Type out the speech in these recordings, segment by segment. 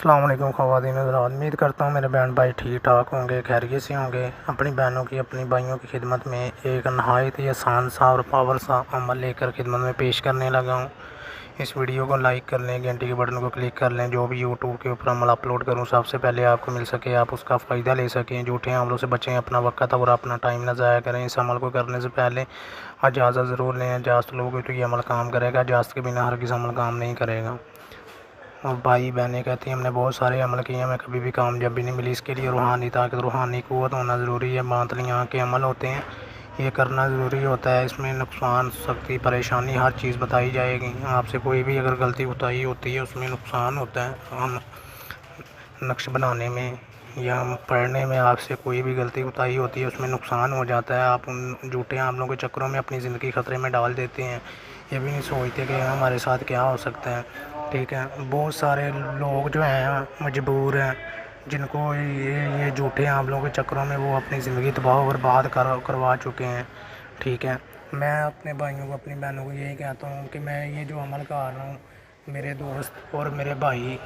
السلام علیکم خواتین حضرات، امید کرتا ہوں میرے بہن بھائی ٹھیک ٹھاک ہوں گے، خیریت سے ہوں گے۔ اپنی بہنوں کی اپنی بھائیوں کی خدمت میں ایک نہایت ہی آسان سا اور پاور سا عمل لے کر خدمت میں پیش کرنے لگا ہوں۔ اس ویڈیو کو لائک کر لیں، گھنٹی کے بٹن کو کلک کر لیں۔ جو بھی یوٹیوب کے اوپر عمل اپلوڈ کروں سب سے پہلے آپ کو مل سکے، آپ اس کا فائدہ لے سکیں۔ جھوٹے عملوں سے بچیں، اپنا وقت اور اپنا ٹائم نہ ضائع کریں۔ اس عمل کو کرنے سے پہلے اجازت ضرور لیں۔ اجازت لوگے تو یہ عمل کام کرے گا، اجازت کے بنا ہرگز عمل کام نہیں کرے گا۔ اور بھائی بہنیں کہتی ہیں ہم نے بہت سارے عمل کیے ہیں، ہمیں کبھی بھی کامیابی نہیں ملی۔ اس کے لیے روحانی طاقت، روحانی قوت ہونا ضروری ہے۔ باطنی آنکھ کے عمل ہوتے ہیں، یہ کرنا ضروری ہوتا ہے۔ اس میں نقصان، سختی، پریشانی ہر چیز بتائی جائے گی۔ آپ سے کوئی بھی اگر غلطی کوتاہی ہوتی ہے اس میں نقصان ہوتا ہے۔ ہم نقش بنانے میں یا پڑھنے میں آپ سے کوئی بھی غلطی کوتاہی ہوتی ہے اس میں نقصان ہو جاتا ہے۔ آپ ان جھوٹے عملوں کے چکروں میں اپنی زندگی خطرے میں ڈال دیتے ہیں، یہ بھی نہیں سوچتے کہ ہمارے ساتھ کیا ہو سکتا ہے۔ ٹھیک ہے، بہت سارے لوگ جو ہیں مجبور ہیں، جن کو یہ جھوٹے عملوں کے چکروں میں وہ اپنی زندگی تباہ و برباد کروا چکے ہیں۔ ٹھیک ہے، میں اپنے بھائیوں کو، اپنی بہنوں کو یہی کہتا ہوں کہ میں یہ جو عمل کر رہا ہوں، میرے دوست اور میرے بھائی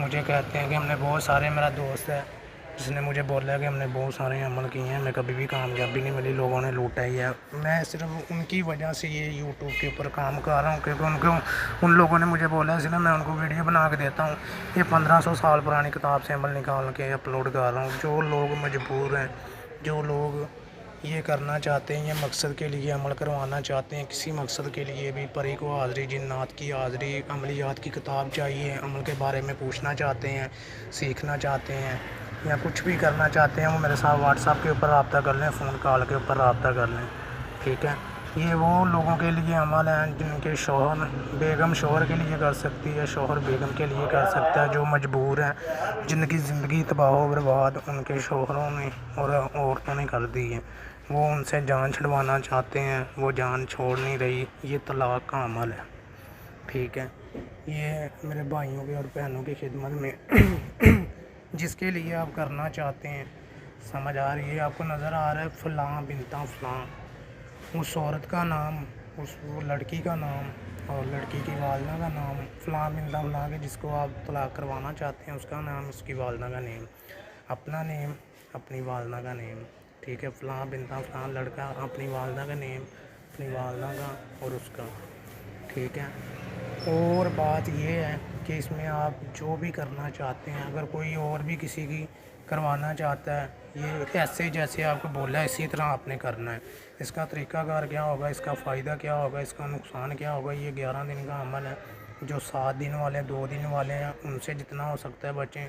مجھے کہتے ہیں کہ ہم نے بہت سارے، میرا دوست ہے جس نے مجھے بولا ہے کہ ہم نے بہت سارے عمل کیے ہیں، ہمیں کبھی بھی کامیابی نہیں ملی، لوگوں نے لوٹا ہی ہے۔ میں صرف ان کی وجہ سے یہ یوٹیوب کے اوپر کام کر رہا ہوں، کیونکہ ان لوگوں نے مجھے بولا ہے، اس لیے میں ان کو ویڈیو بنا کے دیتا ہوں۔ یہ 1500 سال پرانی کتاب سے عمل نکال کے اپلوڈ کر رہا ہوں۔ جو لوگ مجبور ہیں، جو لوگ یہ کرنا چاہتے ہیں، یہ مقصد کے لیے عمل کروانا چاہتے ہیں، کسی مقصد کے لیے بھی، پری کو حاضری، جنات کی حاضری، عملیات کی کتاب چاہیے، عمل کے بارے میں پوچھنا چاہتے ہیں، سیکھنا چاہتے ہیں یا کچھ بھی کرنا چاہتے ہیں، وہ میرے ساتھ واٹس ایپ کے اوپر رابطہ کر لیں، فون کال کے اوپر رابطہ کر لیں۔ ٹھیک ہے، یہ وہ لوگوں کے لیے عمل ہیں جن کے شوہر، بیگم شوہر کے لیے کر سکتی ہے، شوہر بیگم کے لیے کر سکتا ہے، جو مجبور ہیں، جن کی زندگی تباہ و برباد ان کے شوہروں نے اور عورتوں نے کر دی ہے، وہ ان سے جان چھڑوانا چاہتے ہیں، وہ جان چھوڑ نہیں رہی، یہ طلاق کا عمل ہے۔ ٹھیک ہے، یہ میرے بھائیوں کی اور بہنوں کی خدمت میں جس کے لیے آپ کرنا چاہتے ہیں، سمجھ آ رہی ہے آپ کو؟ نظر آ رہا ہے فلاں بنتا فلاں، اس عورت کا نام، وہ لڑکی کا نام اور لڑکی کی والدہ کا نام، فلاں بنتا فلاں کے جس کو آپ طلاق کروانا چاہتے ہیں اس کا نام، اس کی والدہ کا نیم، اپنا نیم، اپنی والدہ کا نیم۔ ٹھیک ہے، فلاں بنتا فلاں لڑکا، اپنی والدہ کا نیم، اپنی والدہ کا اور اس کا۔ ٹھیک ہے، اور بات یہ ہے کہ اس میں آپ جو بھی کرنا چاہتے ہیں، اگر کوئی اور بھی کسی کی کروانا چاہتا ہے، یہ ایسے جیسے آپ کو بولا ہے اسی طرح آپ نے کرنا ہے۔ اس کا طریقہ کار کیا ہوگا، اس کا فائدہ کیا ہوگا، اس کا نقصان کیا ہوگا، یہ 11 دن کا عمل ہے۔ جو 7 دن والے، 2 دن والے ہیں، ان سے جتنا ہو سکتا ہے بچیں۔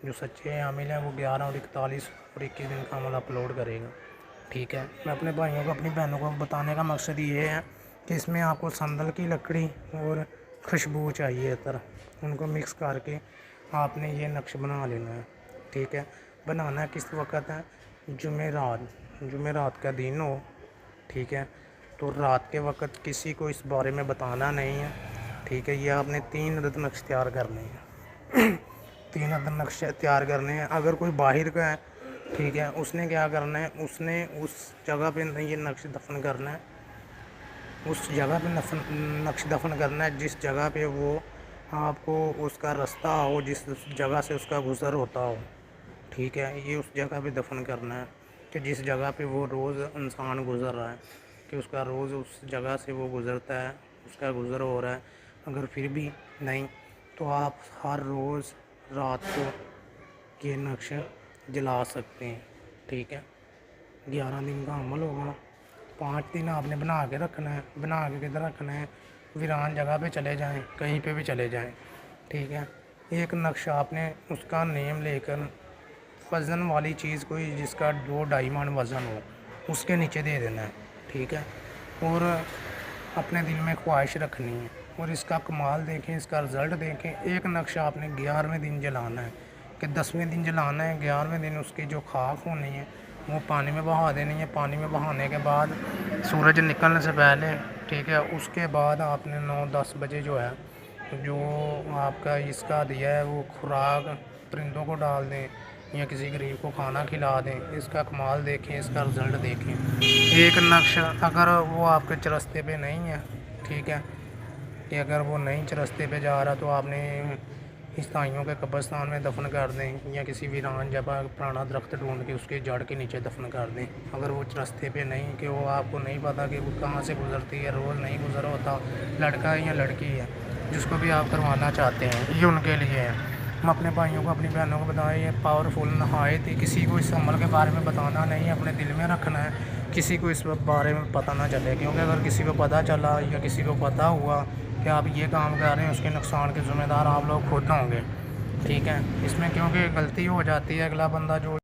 جو سچے عامل ہیں وہ 11 اور 41 اور 21 دن کا عمل اپلوڈ کرے گا۔ ٹھیک ہے، میں اپنے بھائیوں کو، اپنی بہنوں کو بتانے کا مقصد یہ ہے کہ اس میں آپ کو سندل کی لکڑی اور خوشبو چاہیے، عطر، ان کو مکس کر کے آپ نے یہ نقش بنا لینا ہے۔ ٹھیک ہے، بنانا کس وقت ہے؟ جمعرات کا دن ہو۔ ٹھیک ہے، تو رات کے وقت کسی کو اس بارے میں بتانا نہیں ہے۔ ٹھیک ہے، یہ آپ نے 3 عدد نقش تیار کرنے ہیں 3 عدد نقش تیار کرنے ہیں۔ اگر کوئی باہر کا ہے، ٹھیک ہے، اس نے کیا کرنا ہے، اس نے اس جگہ پہ یہ نقش دفن کرنا ہے، اس جگہ پہ نقش دفن کرنا ہے جس جگہ پہ وہ آپ کو اس کا رستہ ہو، جس جگہ سے اس کا گزر ہوتا ہو۔ ٹھیک ہے، یہ اس جگہ پہ دفن کرنا ہے کہ جس جگہ پہ وہ روز انسان گزر رہا ہے، کہ اس کا روز اس جگہ سے وہ گزرتا ہے، اس کا گزر ہو رہا ہے۔ اگر پھر بھی نہیں تو آپ ہر روز رات کو یہ نقش جلا سکتے ہیں۔ ٹھیک ہے، 11 دن کا عمل ہوگا۔ 5 دن آپ نے بنا کے رکھنا ہے۔ بنا کے کدھر رکھنا ہے؟ ویران جگہ پہ چلے جائیں، کہیں پہ بھی چلے جائیں۔ ٹھیک ہے، ایک نقش آپ نے اس کا نیم لے کر وزن والی چیز کوئی جس کا 2-2.5 من وزن ہو اس کے نیچے دے دینا ہے۔ ٹھیک ہے، اور اپنے دل میں خواہش رکھنی ہے اور اس کا کمال دیکھیں، اس کا رزلٹ دیکھیں۔ ایک نقش آپ نے 11ویں دن جلانا ہے کہ 10ویں دن جلانا ہے، 11ویں دن اس کی جو خاک ہونی ہے وہ پانی میں بہا دینی ہے۔ پانی میں بہانے کے بعد سورج نکلنے سے پہلے، ٹھیک ہے، اس کے بعد آپ نے 9-10 بجے جو ہے، جو آپ کا اس کا دیا ہے وہ خوراک پرندوں کو ڈال دیں یا کسی غریب کو کھانا کھلا دیں۔ اس کا کمال دیکھیں، اس کا رزلٹ دیکھیں۔ ایک نقش اگر وہ آپ کے چرستے پہ نہیں ہے، ٹھیک ہے، کہ اگر وہ نہیں چرستے پہ جا رہا تو آپ نے عیسائیوں کے قبرستان میں دفن کر دیں یا کسی ویران جگہ پرانا درخت ڈھونڈ کے اس کے جڑ کے نیچے دفن کر دیں. اگر وہ راستے پہ نہیں کہ وہ آپ کو نہیں پتہ کہ وہ کہاں سے گزرتی ہے، روز نہیں گزر ہوتا، لڑکا ہے یا لڑکی ہے، جس کو بھی آپ کروانا چاہتے ہیں یہ ان کے لیے ہے. ہم اپنے بھائیوں کو اپنی بہنوں کو بتائیں، یہ پاورفل نہایت ہی. کسی کو اس عمل کے بارے میں بتانا نہیں، اپنے دل میں رکھنا ہے، کسی کو اس بارے میں پتہ نہ چلے، کیونکہ اگر کسی کو پتہ چلا یا کسی کو پتہ ہوا کہ آپ یہ کام کر رہے ہیں، اس کے نقصان کے ذمہ دار آپ لوگ خود ہوں گے. ٹھیک ہے، اس میں کیونکہ غلطی ہو جاتی ہے، اگلا بندہ جو